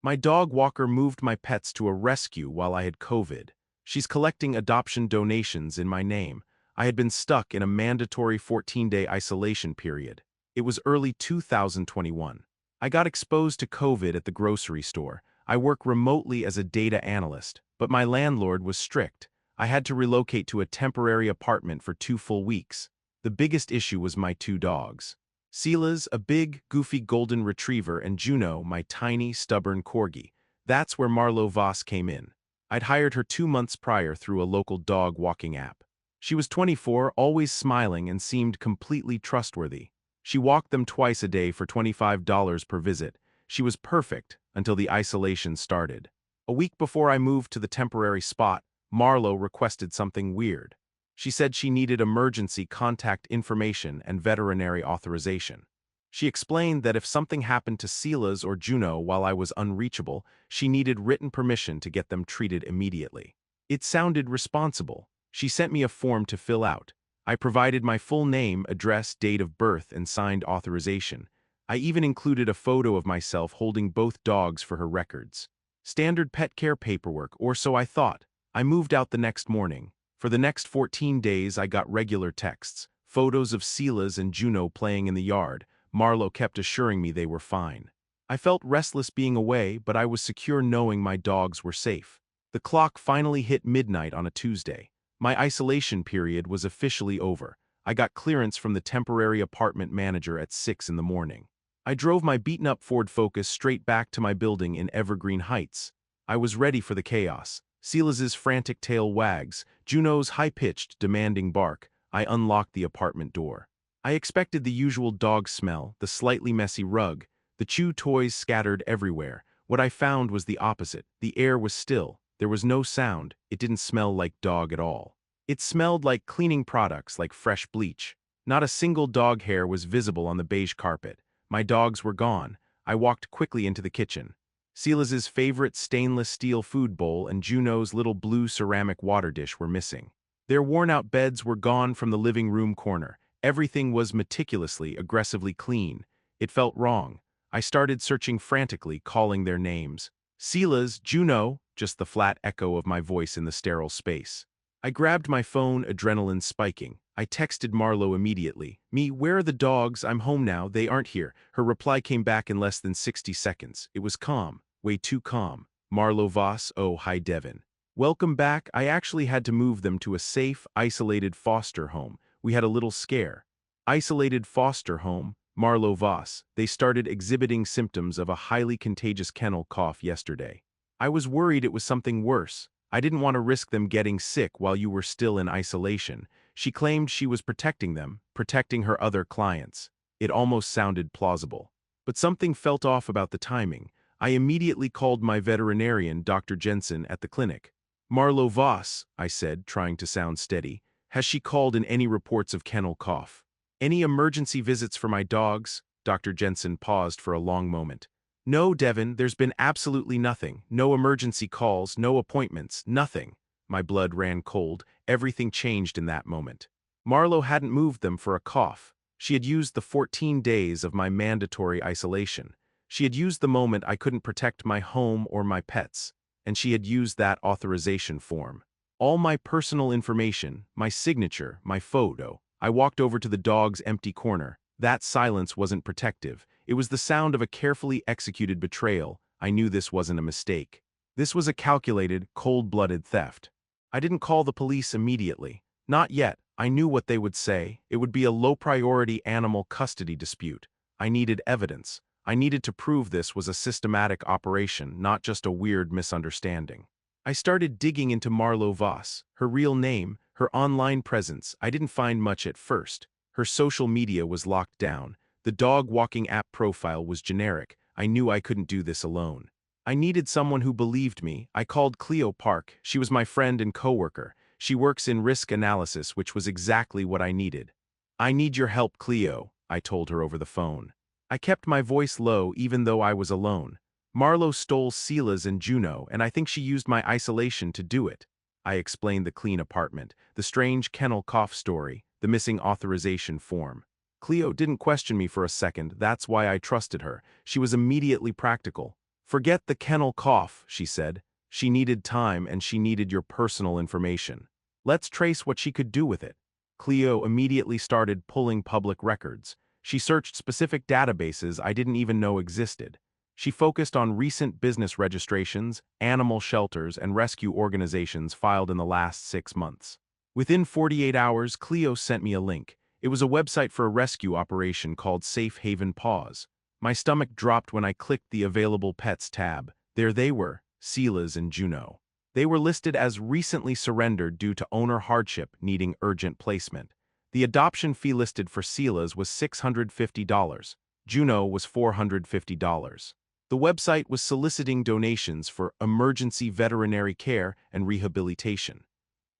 My dog walker moved my pets to a rescue while I had COVID. She's collecting adoption donations in my name. I had been stuck in a mandatory 14-day isolation period. It was early 2021. I got exposed to COVID at the grocery store. I work remotely as a data analyst, but my landlord was strict. I had to relocate to a temporary apartment for 2 full weeks. The biggest issue was my 2 dogs. Sila's a big, goofy golden retriever, and Juno, my tiny, stubborn corgi. That's where Marlo Voss came in. I'd hired her 2 months prior through a local dog walking app. She was 24, always smiling, and seemed completely trustworthy. She walked them twice a day for $25 per visit. She was perfect until the isolation started. A week before I moved to the temporary spot, Marlo requested something weird. She said she needed emergency contact information and veterinary authorization. She explained that if something happened to Sila's or Juno while I was unreachable, she needed written permission to get them treated immediately. It sounded responsible. She sent me a form to fill out. I provided my full name, address, date of birth, and signed authorization. I even included a photo of myself holding both dogs for her records. Standard pet care paperwork, or so I thought. I moved out the next morning. For the next 14 days, I got regular texts, photos of Sila's and Juno playing in the yard. Marlo kept assuring me they were fine. I felt restless being away, but I was secure knowing my dogs were safe. The clock finally hit midnight on a Tuesday. My isolation period was officially over. I got clearance from the temporary apartment manager at 6 in the morning. I drove my beaten-up Ford Focus straight back to my building in Evergreen Heights. I was ready for the chaos. Sila's frantic tail wags, Juno's high-pitched, demanding bark. I unlocked the apartment door. I expected the usual dog smell, the slightly messy rug, the chew toys scattered everywhere. What I found was the opposite. The air was still. There was no sound. It didn't smell like dog at all. It smelled like cleaning products, like fresh bleach. Not a single dog hair was visible on the beige carpet. My dogs were gone. I walked quickly into the kitchen. Sila's favorite stainless steel food bowl and Juno's little blue ceramic water dish were missing. Their worn-out beds were gone from the living room corner. Everything was meticulously, aggressively clean. It felt wrong. I started searching frantically, calling their names. Sila's, Juno, just the flat echo of my voice in the sterile space. I grabbed my phone, adrenaline spiking. I texted Marlo immediately. Where are the dogs? I'm home now. They aren't here. Her reply came back in less than 60 seconds. It was calm. Way too calm. Marlo Voss, oh, hi Devin. Welcome back. I actually had to move them to a safe, isolated foster home. We had a little scare. Isolated foster home, Marlo Voss. They started exhibiting symptoms of a highly contagious kennel cough yesterday. I was worried it was something worse. I didn't want to risk them getting sick while you were still in isolation. She claimed she was protecting them, protecting her other clients. It almost sounded plausible. But something felt off about the timing. I immediately called my veterinarian, Dr. Jensen, at the clinic. Marlo Voss, I said, trying to sound steady. Has she called in any reports of kennel cough? Any emergency visits for my dogs? Dr. Jensen paused for a long moment. No, Devin, there's been absolutely nothing. No emergency calls, no appointments, nothing. My blood ran cold. Everything changed in that moment. Marlo hadn't moved them for a cough. She had used the 14 days of my mandatory isolation. She had used the moment I couldn't protect my home or my pets. And she had used that authorization form. All my personal information, my signature, my photo. I walked over to the dog's empty corner. That silence wasn't protective. It was the sound of a carefully executed betrayal. I knew this wasn't a mistake. This was a calculated, cold-blooded theft. I didn't call the police immediately. Not yet. I knew what they would say. It would be a low-priority animal custody dispute. I needed evidence. I needed to prove this was a systematic operation, not just a weird misunderstanding. I started digging into Marlo Voss, her real name, her online presence. I didn't find much at first. Her social media was locked down. The dog walking app profile was generic. I knew I couldn't do this alone. I needed someone who believed me. I called Cleo Park. She was my friend and coworker. She works in risk analysis, which was exactly what I needed. I need your help, Cleo, I told her over the phone. I kept my voice low even though I was alone. Marlo stole Sila's and Juno, and I think she used my isolation to do it. I explained the clean apartment, the strange kennel cough story, the missing authorization form. Cleo didn't question me for a second. That's why I trusted her. She was immediately practical. Forget the kennel cough, she said. She needed time and she needed your personal information. Let's trace what she could do with it. Cleo immediately started pulling public records. She searched specific databases I didn't even know existed. She focused on recent business registrations, animal shelters, and rescue organizations filed in the last 6 months. Within 48 hours, Cleo sent me a link. It was a website for a rescue operation called Safe Haven Paws. My stomach dropped when I clicked the Available Pets tab. There they were, Silas and Juno. They were listed as recently surrendered due to owner hardship needing urgent placement. The adoption fee listed for Silas was $650. Juno was $450. The website was soliciting donations for emergency veterinary care and rehabilitation.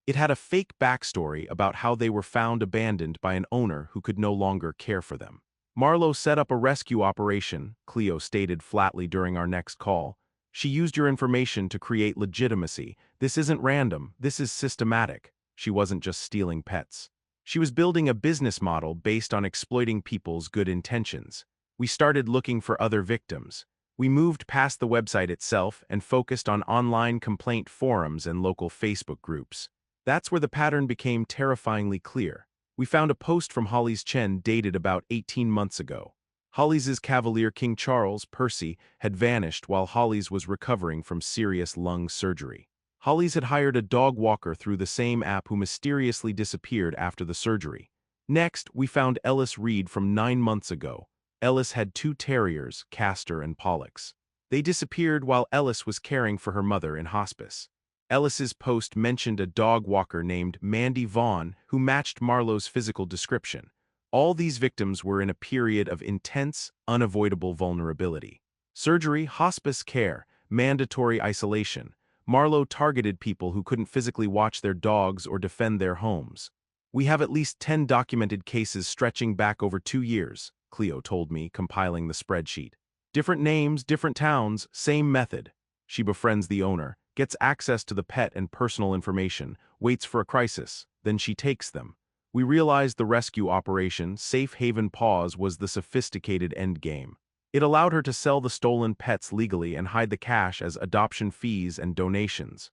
It had a fake backstory about how they were found abandoned by an owner who could no longer care for them. Marlo set up a rescue operation, Cleo stated flatly during our next call. She used your information to create legitimacy. This isn't random, this is systematic. She wasn't just stealing pets. She was building a business model based on exploiting people's good intentions. We started looking for other victims. We moved past the website itself and focused on online complaint forums and local Facebook groups. That's where the pattern became terrifyingly clear. We found a post from Holly's Chen dated about 18 months ago. Holly's Cavalier King Charles, Percy, had vanished while Holly's was recovering from serious lung surgery. Holly's had hired a dog walker through the same app who mysteriously disappeared after the surgery. Next, we found Ellis Reed from 9 months ago. Ellis had 2 terriers, Castor and Pollux. They disappeared while Ellis was caring for her mother in hospice. Ellis's post mentioned a dog walker named Mandy Vaughn who matched Marlo's physical description. All these victims were in a period of intense, unavoidable vulnerability. Surgery, hospice care, mandatory isolation. Marlo targeted people who couldn't physically watch their dogs or defend their homes. We have at least 10 documented cases stretching back over 2 years, Cleo told me, compiling the spreadsheet. Different names, different towns, same method. She befriends the owner, gets access to the pet and personal information, waits for a crisis, then she takes them. We realized the rescue operation, Safe Haven Paws, was the sophisticated endgame. It allowed her to sell the stolen pets legally and hide the cash as adoption fees and donations.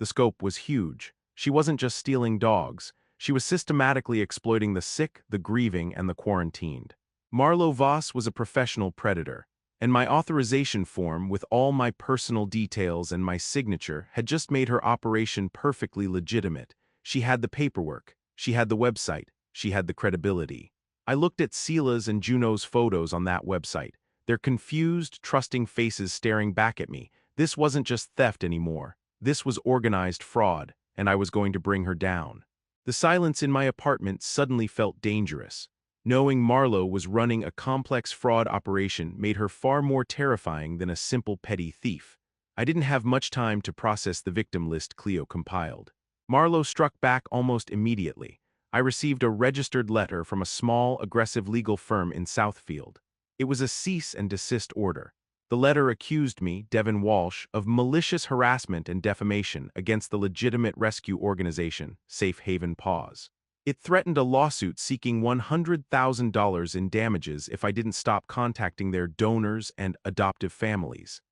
The scope was huge. She wasn't just stealing dogs. She was systematically exploiting the sick, the grieving, and the quarantined. Marlo Voss was a professional predator, and my authorization form with all my personal details and my signature had just made her operation perfectly legitimate. She had the paperwork, she had the website, she had the credibility. I looked at Silas and Juno's photos on that website, their confused, trusting faces staring back at me. This wasn't just theft anymore. This was organized fraud, and I was going to bring her down. The silence in my apartment suddenly felt dangerous. Knowing Marlo was running a complex fraud operation made her far more terrifying than a simple petty thief. I didn't have much time to process the victim list Cleo compiled. Marlo struck back almost immediately. I received a registered letter from a small, aggressive legal firm in Southfield. It was a cease and desist order. The letter accused me, Devin Walsh, of malicious harassment and defamation against the legitimate rescue organization, Safe Haven Paws. It threatened a lawsuit seeking $100,000 in damages if I didn't stop contacting their donors and adoptive families.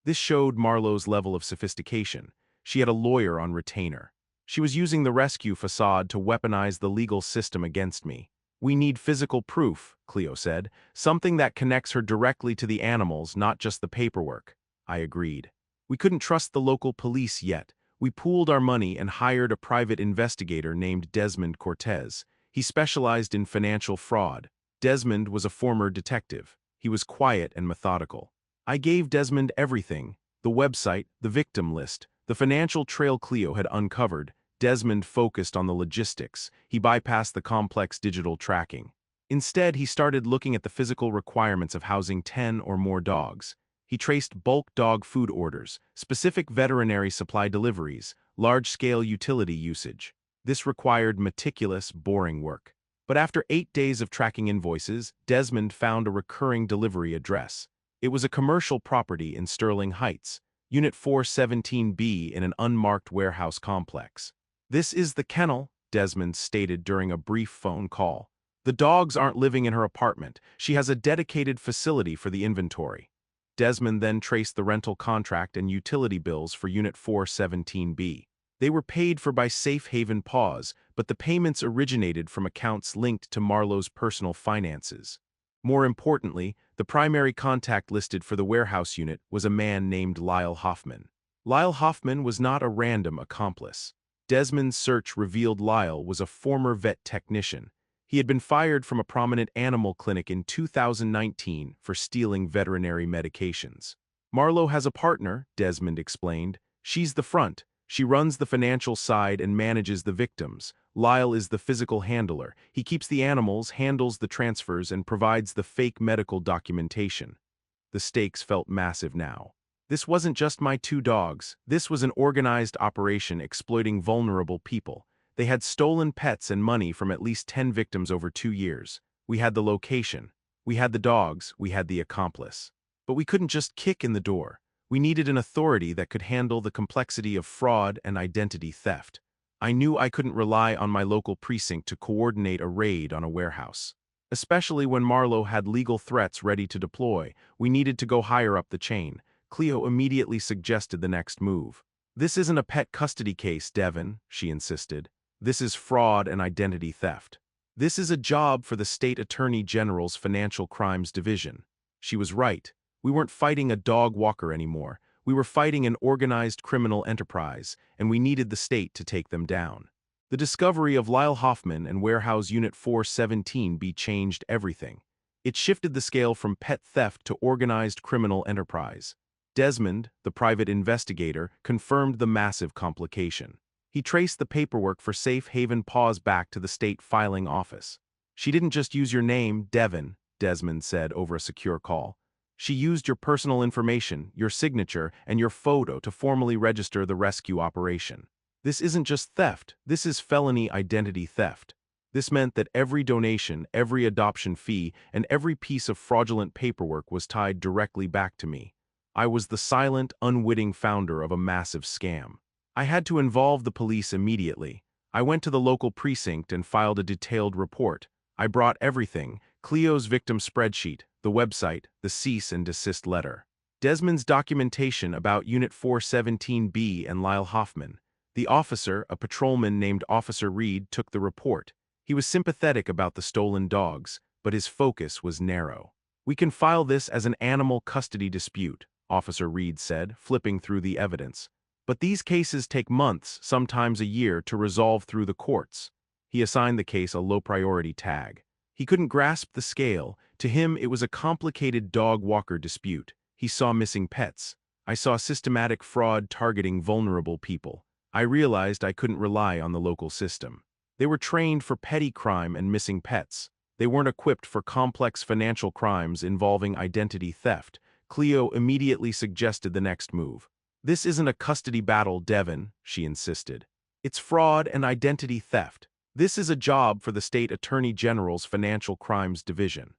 This showed Marlo's level of sophistication. She had a lawyer on retainer. She was using the rescue facade to weaponize the legal system against me. We need physical proof, Cleo said, something that connects her directly to the animals, not just the paperwork. I agreed. We couldn't trust the local police yet. We pooled our money and hired a private investigator named Desmond Cortez. He specialized in financial fraud. Desmond was a former detective. He was quiet and methodical. I gave Desmond everything: the website, the victim list, the financial trail Cleo had uncovered. Desmond focused on the logistics. He bypassed the complex digital tracking. Instead, he started looking at the physical requirements of housing 10 or more dogs. He traced bulk dog food orders, specific veterinary supply deliveries, large-scale utility usage. This required meticulous, boring work. But after 8 days of tracking invoices, Desmond found a recurring delivery address. It was a commercial property in Sterling Heights, Unit 417B in an unmarked warehouse complex. "This is the kennel," Desmond stated during a brief phone call. "The dogs aren't living in her apartment. She has a dedicated facility for the inventory." Desmond then traced the rental contract and utility bills for Unit 417B. They were paid for by Safe Haven Paws, but the payments originated from accounts linked to Marlowe's personal finances. More importantly, the primary contact listed for the warehouse unit was a man named Lyle Hoffman. Lyle Hoffman was not a random accomplice. Desmond's search revealed Lyle was a former vet technician. He had been fired from a prominent animal clinic in 2019 for stealing veterinary medications. Marlowe has a partner, Desmond explained. She's the front. She runs the financial side and manages the victims. Lyle is the physical handler. He keeps the animals, handles the transfers, and provides the fake medical documentation. The stakes felt massive now. This wasn't just my two dogs. This was an organized operation exploiting vulnerable people. They had stolen pets and money from at least 10 victims over 2 years. We had the location. We had the dogs. We had the accomplice. But we couldn't just kick in the door. We needed an authority that could handle the complexity of fraud and identity theft. I knew I couldn't rely on my local precinct to coordinate a raid on a warehouse. Especially when Marlowe had legal threats ready to deploy, we needed to go higher up the chain. Cleo immediately suggested the next move. "This isn't a pet custody case, Devin," she insisted. "This is fraud and identity theft. This is a job for the State Attorney General's Financial Crimes Division." She was right. We weren't fighting a dog walker anymore. We were fighting an organized criminal enterprise, and we needed the state to take them down. The discovery of Lyle Hoffman and Warehouse Unit 417B changed everything. It shifted the scale from pet theft to organized criminal enterprise. Desmond, the private investigator, confirmed the massive complication. He traced the paperwork for Safe Haven Paws back to the state filing office. "She didn't just use your name, Devin," Desmond said over a secure call. "She used your personal information, your signature, and your photo to formally register the rescue operation. This isn't just theft, this is felony identity theft." This meant that every donation, every adoption fee, and every piece of fraudulent paperwork was tied directly back to me. I was the silent, unwitting founder of a massive scam. I had to involve the police immediately. I went to the local precinct and filed a detailed report. I brought everything: Cleo's victim spreadsheet, the website, the cease and desist letter, Desmond's documentation about Unit 417B and Lyle Hoffman. The officer, a patrolman named Officer Reed, took the report. He was sympathetic about the stolen dogs, but his focus was narrow. "We can file this as an animal custody dispute," Officer Reed said, flipping through the evidence. "But these cases take months, sometimes a year, to resolve through the courts." He assigned the case a low-priority tag. He couldn't grasp the scale. To him, it was a complicated dog-walker dispute. He saw missing pets. I saw systematic fraud targeting vulnerable people. I realized I couldn't rely on the local system. They were trained for petty crime and missing pets. They weren't equipped for complex financial crimes involving identity theft. Cleo immediately suggested the next move. "This isn't a custody battle, Devin," she insisted. "It's fraud and identity theft. This is a job for the State Attorney General's Financial Crimes Division."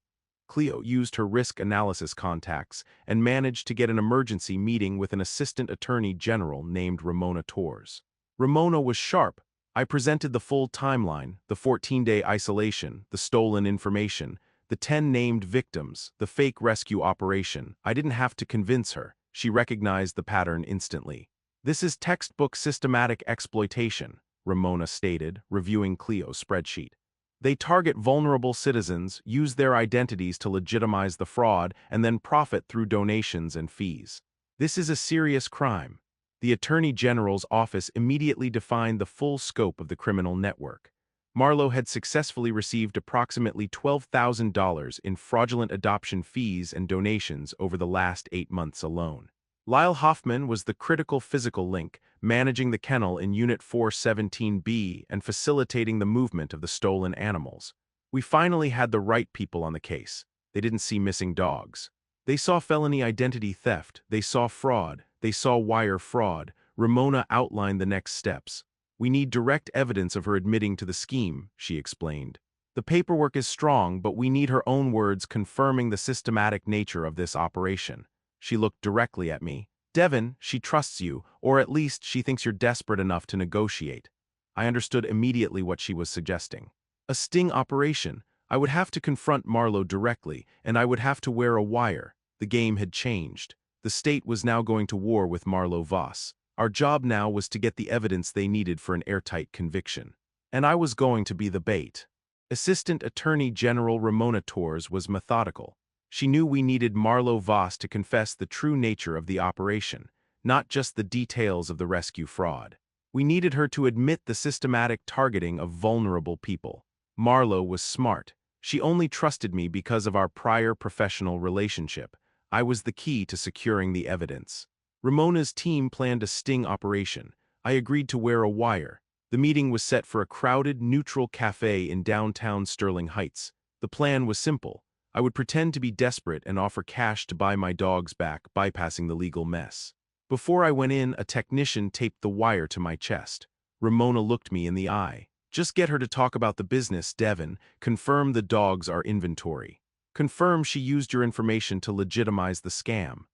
Cleo used her risk analysis contacts and managed to get an emergency meeting with an Assistant Attorney General named Ramona Torres. Ramona was sharp. I presented the full timeline: the 14-day isolation, the stolen information, the 10 named victims, the fake rescue operation. I didn't have to convince her. She recognized the pattern instantly. "This is textbook systematic exploitation," Ramona stated, reviewing Cleo's spreadsheet. "They target vulnerable citizens, use their identities to legitimize the fraud, and then profit through donations and fees. This is a serious crime." The Attorney General's office immediately defined the full scope of the criminal network. Marlowe had successfully received approximately $12,000 in fraudulent adoption fees and donations over the last 8 months alone. Lyle Hoffman was the critical physical link, managing the kennel in Unit 417B and facilitating the movement of the stolen animals. We finally had the right people on the case. They didn't see missing dogs. They saw felony identity theft. They saw fraud. They saw wire fraud. Ramona outlined the next steps. "We need direct evidence of her admitting to the scheme," she explained. "The paperwork is strong, but we need her own words confirming the systematic nature of this operation." She looked directly at me. "Devin, she trusts you, or at least she thinks you're desperate enough to negotiate." I understood immediately what she was suggesting. A sting operation. I would have to confront Marlowe directly, and I would have to wear a wire. The game had changed. The state was now going to war with Marlo Voss. Our job now was to get the evidence they needed for an airtight conviction. And I was going to be the bait. Assistant Attorney General Ramona Torres was methodical. She knew we needed Marlo Voss to confess the true nature of the operation, not just the details of the rescue fraud. We needed her to admit the systematic targeting of vulnerable people. Marlo was smart. She only trusted me because of our prior professional relationship. I was the key to securing the evidence. Ramona's team planned a sting operation. I agreed to wear a wire. The meeting was set for a crowded, neutral cafe in downtown Sterling Heights. The plan was simple. I would pretend to be desperate and offer cash to buy my dogs back, bypassing the legal mess. Before I went in, a technician taped the wire to my chest. Ramona looked me in the eye. Just get her to talk about the business, Devin. Confirm the dogs are inventory. Confirm she used your information to legitimize the scam.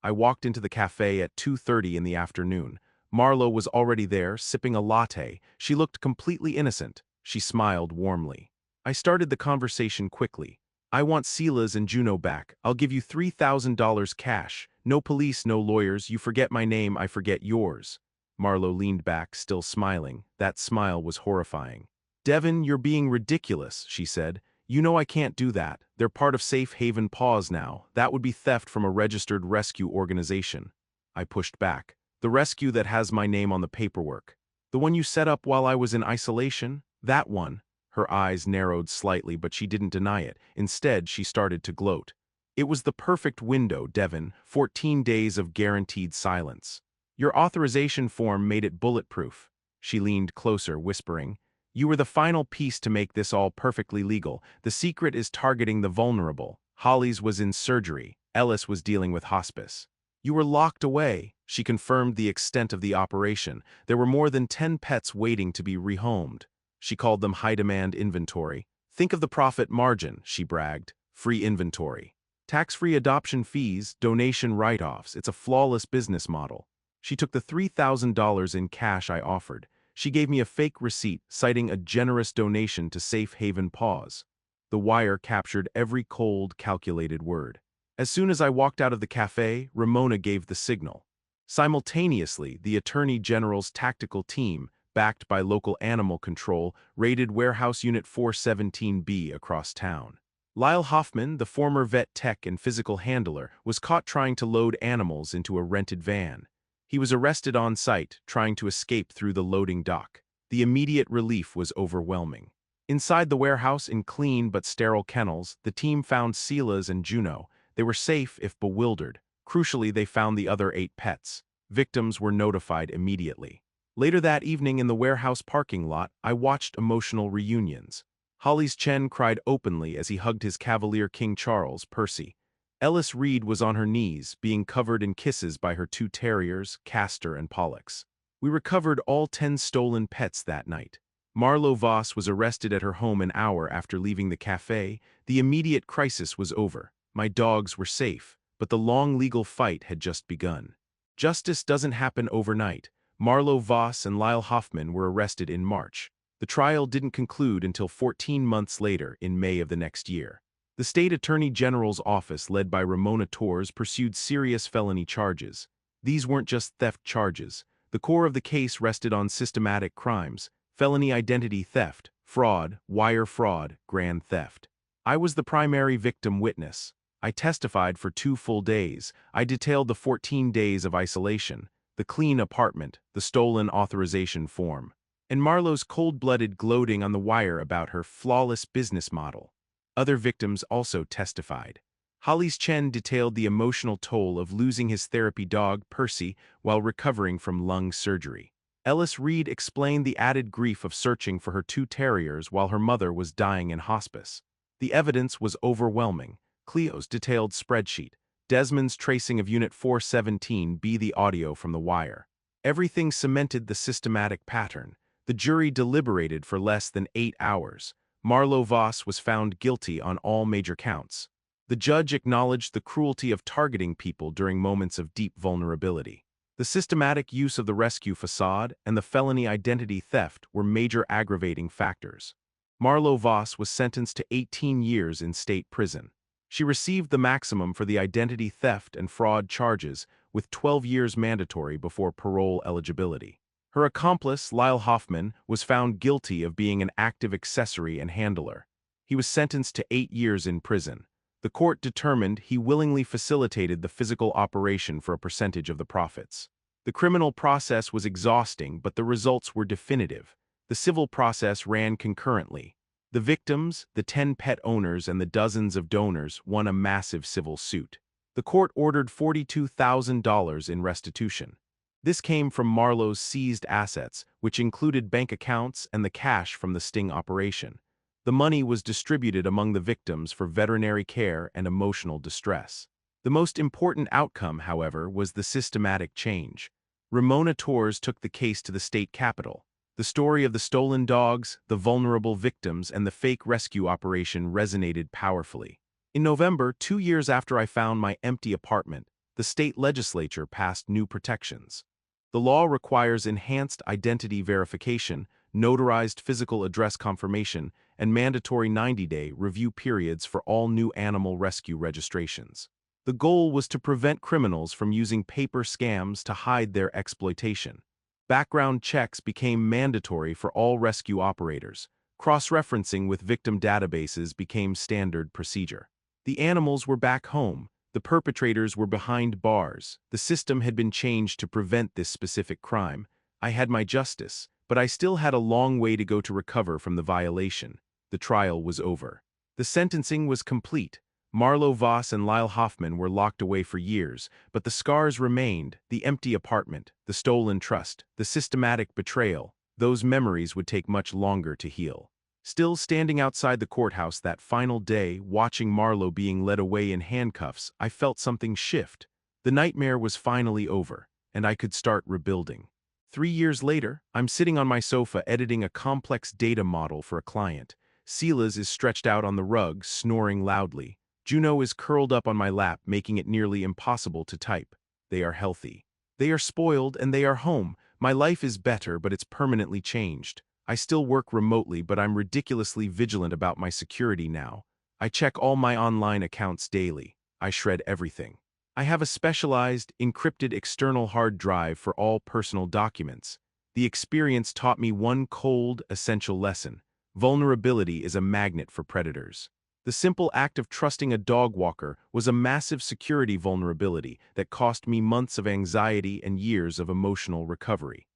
I walked into the cafe at 2:30 in the afternoon. Marlo was already there, sipping a latte. She looked completely innocent. She smiled warmly. I started the conversation quickly. I want Silas and Juno back. I'll give you $3,000 cash. No police, no lawyers. You forget my name, I forget yours. Marlo leaned back, still smiling. That smile was horrifying. Devin, you're being ridiculous, she said. You know I can't do that. They're part of Safe Haven Paws now. That would be theft from a registered rescue organization. I pushed back. The rescue that has my name on the paperwork. The one you set up while I was in isolation? That one. Her eyes narrowed slightly, but she didn't deny it. Instead, she started to gloat. It was the perfect window, Devin. 14 days of guaranteed silence. Your authorization form made it bulletproof. She leaned closer, whispering, You were the final piece to make this all perfectly legal. The secret is targeting the vulnerable. Holly's was in surgery. Ellis was dealing with hospice. You were locked away. She confirmed the extent of the operation. There were more than 10 pets waiting to be rehomed. She called them high-demand inventory. Think of the profit margin, she bragged. Free inventory. Tax-free adoption fees, donation write-offs. It's a flawless business model. She took the $3,000 in cash I offered. She gave me a fake receipt, citing a generous donation to Safe Haven Paws. The wire captured every cold, calculated word. As soon as I walked out of the cafe, Ramona gave the signal. Simultaneously, the Attorney General's tactical team, backed by local animal control, raided Warehouse Unit 417B across town. Lyle Hoffman, the former vet tech and physical handler, was caught trying to load animals into a rented van. He was arrested on site, trying to escape through the loading dock. The immediate relief was overwhelming. Inside the warehouse, in clean but sterile kennels, the team found Silas and Juno. They were safe if bewildered. Crucially, they found the other 8 pets. Victims were notified immediately. Later that evening in the warehouse parking lot, I watched emotional reunions. Holly's Chen cried openly as he hugged his Cavalier King Charles, Percy. Ellis Reed was on her knees, being covered in kisses by her 2 terriers, Castor and Pollux. We recovered all 10 stolen pets that night. Marlo Voss was arrested at her home an hour after leaving the cafe. The immediate crisis was over. My dogs were safe, but the long legal fight had just begun. Justice doesn't happen overnight. Marlo Voss and Lyle Hoffman were arrested in March. The trial didn't conclude until 14 months later, in May of the next year. The State Attorney General's office, led by Ramona Torres, pursued serious felony charges. These weren't just theft charges. The core of the case rested on systematic crimes: felony identity theft, fraud, wire fraud, grand theft. I was the primary victim witness. I testified for 2 full days. I detailed the 14 days of isolation, the clean apartment, the stolen authorization form, and Marlo's cold-blooded gloating on the wire about her flawless business model. Other victims also testified. Holly's Chen detailed the emotional toll of losing his therapy dog, Percy, while recovering from lung surgery. Ellis Reed explained the added grief of searching for her 2 terriers while her mother was dying in hospice. The evidence was overwhelming. Cleo's detailed spreadsheet, Desmond's tracing of Unit 417B, the audio from the wire. Everything cemented the systematic pattern. The jury deliberated for less than 8 hours. Marlo Voss was found guilty on all major counts. The judge acknowledged the cruelty of targeting people during moments of deep vulnerability. The systematic use of the rescue facade and the felony identity theft were major aggravating factors. Marlo Voss was sentenced to 18 years in state prison. She received the maximum for the identity theft and fraud charges, with 12 years mandatory before parole eligibility. Her accomplice, Lyle Hoffman, was found guilty of being an active accessory and handler. He was sentenced to 8 years in prison. The court determined he willingly facilitated the physical operation for a percentage of the profits. The criminal process was exhausting, but the results were definitive. The civil process ran concurrently. The victims, the 10 pet owners, and the dozens of donors won a massive civil suit. The court ordered $42,000 in restitution. This came from Marlowe's seized assets, which included bank accounts and the cash from the sting operation. The money was distributed among the victims for veterinary care and emotional distress. The most important outcome, however, was the systematic change. Ramona Torres took the case to the state capitol. The story of the stolen dogs, the vulnerable victims, and the fake rescue operation resonated powerfully. In November, 2 years after I found my empty apartment, the state legislature passed new protections. The law requires enhanced identity verification, notarized physical address confirmation, and mandatory 90-day review periods for all new animal rescue registrations. The goal was to prevent criminals from using paper scams to hide their exploitation. Background checks became mandatory for all rescue operators. Cross-referencing with victim databases became standard procedure. The animals were back home. The perpetrators were behind bars. The system had been changed to prevent this specific crime. I had my justice, but I still had a long way to go to recover from the violation. The trial was over. The sentencing was complete. Marlo Voss and Lyle Hoffman were locked away for years, but the scars remained: the empty apartment, the stolen trust, the systematic betrayal. Those memories would take much longer to heal. Still standing outside the courthouse that final day, watching Marlo being led away in handcuffs, I felt something shift. The nightmare was finally over, and I could start rebuilding. 3 years later, I'm sitting on my sofa editing a complex data model for a client. Silas is stretched out on the rug, snoring loudly. Juno is curled up on my lap, making it nearly impossible to type. They are healthy. They are spoiled, and they are home. My life is better, but it's permanently changed. I still work remotely, but I'm ridiculously vigilant about my security now. I check all my online accounts daily. I shred everything. I have a specialized, encrypted external hard drive for all personal documents. The experience taught me one cold, essential lesson: vulnerability is a magnet for predators. The simple act of trusting a dog walker was a massive security vulnerability that cost me months of anxiety and years of emotional recovery.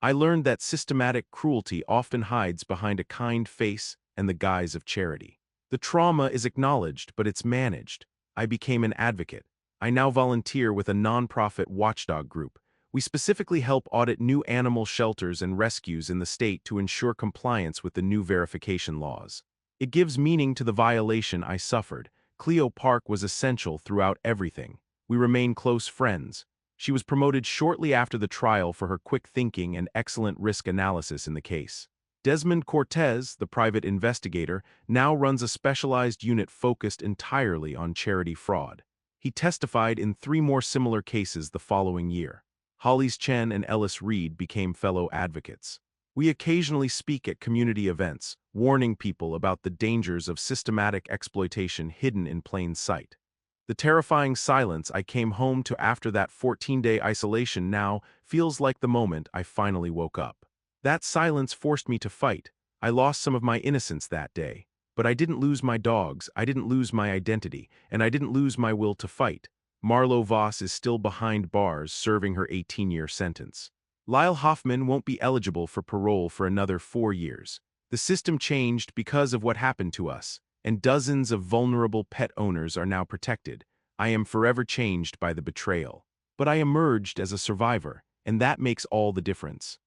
I learned that systematic cruelty often hides behind a kind face and the guise of charity. The trauma is acknowledged, but it's managed. I became an advocate. I now volunteer with a nonprofit watchdog group. We specifically help audit new animal shelters and rescues in the state to ensure compliance with the new verification laws. It gives meaning to the violation I suffered. Cleo Park was essential throughout everything. We remain close friends. She was promoted shortly after the trial for her quick thinking and excellent risk analysis in the case. Desmond Cortez, the private investigator, now runs a specialized unit focused entirely on charity fraud. He testified in 3 more similar cases the following year. Hollis Chen and Ellis Reed became fellow advocates. We occasionally speak at community events, warning people about the dangers of systematic exploitation hidden in plain sight. The terrifying silence I came home to after that 14-day isolation now feels like the moment I finally woke up. That silence forced me to fight. I lost some of my innocence that day. But I didn't lose my dogs, I didn't lose my identity, and I didn't lose my will to fight. Marlo Voss is still behind bars serving her 18-year sentence. Lyle Hoffman won't be eligible for parole for another 4 years. The system changed because of what happened to us, and dozens of vulnerable pet owners are now protected. I am forever changed by the betrayal. But I emerged as a survivor, and that makes all the difference.